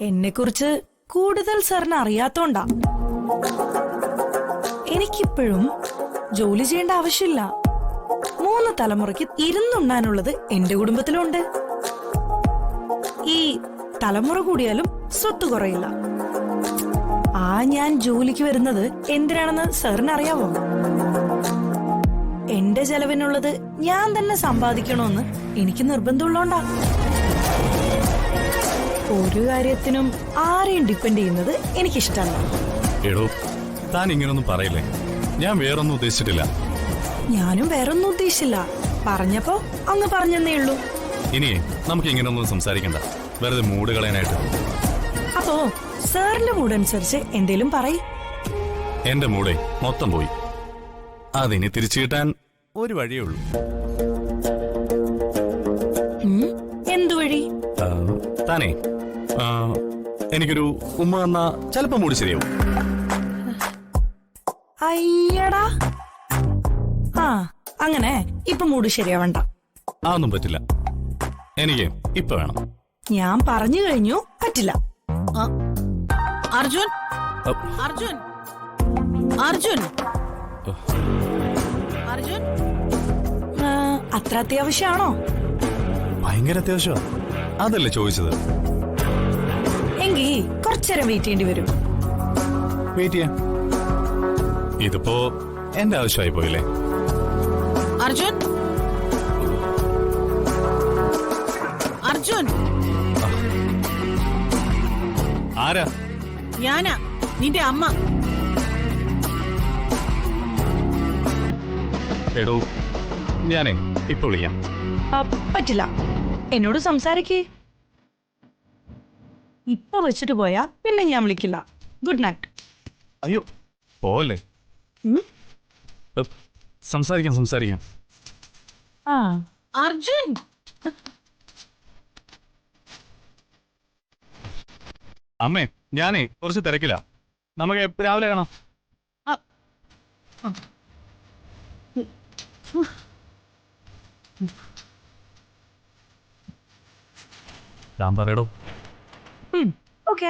എന്നെക്കുറിച്ച് കൂടുതൽ സാറിന് അറിയാത്തോണ്ടാ. എനിക്കിപ്പോഴും ജോലി ചെയ്യേണ്ട ആവശ്യമില്ല. 3 തലമുറയ്ക്ക് ഇരുന്നുണ്ണാനുള്ളത് എന്റെ കുടുംബത്തിലുണ്ട്. ഈ തലമുറ കൂടിയാലും സ്വത്ത് കുറയില്ല. ഞാൻ ജോലിക്ക് വരുന്നത് എന്തിനാണെന്ന് സാറിന് അറിയാവോ? എന്റെ ചെലവിനുള്ളത് ഞാൻ തന്നെ സമ്പാദിക്കണമെന്ന് എനിക്ക് നിർബന്ധമുള്ളോണ്ടാ. ഒരു കാര്യത്തിനും ആരെയും ഡിപ്പെൻഡ് ചെയ്യുന്നത് എനിക്കിഷ്ടമല്ല. എടോ, താൻ ഇങ്ങനൊന്നും പറയില്ലേ. ഞാൻ വേറൊന്നും ഉദ്ദേശിച്ചിട്ടില്ല. ഞാനും വേറൊന്നും ഉദ്ദേശിച്ചില്ല. പറഞ്ഞപ്പോ അങ്ങ് പറഞ്ഞെന്നേ ഉള്ളൂ. ഇനിയേ നമുക്ക് ഇങ്ങനൊന്നും സംസാരിക്കണ്ട, വെറുതെ മൂഡ് കളയാനായിട്ട്. അപ്പോ സാറിന്റെ മൂഡ് അനുസരിച്ച് എന്തേലും പറയും. എന്റെ മൂഡേ മൊത്തം പോയി. അതിനി തിരിച്ചു കിട്ടാൻ ഒരു വഴിയേ ഉള്ളൂ. എന്തു വഴി? താനേ എനിക്കൊരു ഉമ്മ തന്നാ ചിലപ്പോ മൂടി ശരിയാവും. അയ്യടാ, അങ്ങനെ ഇപ്പൊ മൂഡ് ശരിയാവണ്ട. അതൊന്നും പറ്റില്ല. എനിക്ക് ഇപ്പൊ വേണം. ഞാൻ പറഞ്ഞു കഴിഞ്ഞു, പറ്റില്ല. അർജുൻ, അർജുൻ, അർജുൻ, അർജുൻ, അത്ര അത്യാവശ്യമാണോ? ഭയങ്കര അത്യാവശ്യമാ. അതല്ലേ ചോദിച്ചത്. എങ്കി കുറച്ചേരം വെയിറ്റ് ചെയ്യേണ്ടി വരും. വെയിറ്റ് ചെയ്യാം. ഇതിപ്പോ എന്റെ ആവശ്യമായി പോയില്ലേ? അർജുൻ, അർജുൻ. ആരാ? ഞാനാ, നിന്റെ അമ്മ. എടോ, ഞാനേ ഇപ്പൊ വിളിക്കാം. പറ്റില്ല. എന്നോട് സംസാരിക്കേ. ഇപ്പൊ വെച്ചിട്ട് പോയാ പിന്നെ ഞാൻ വിളിക്കില്ല. Good night. അയ്യോ, പോവല്ലേ. സംസാരിക്കാം സംസാരിക്കാം. അർജുൻ, അമ്മേ, ഞാനേ കുറച്ച് തിരക്കില്ല. നമുക്ക് രാവിലെ കാണാം. ഞാൻ പറയടോ. ഓക്കെ.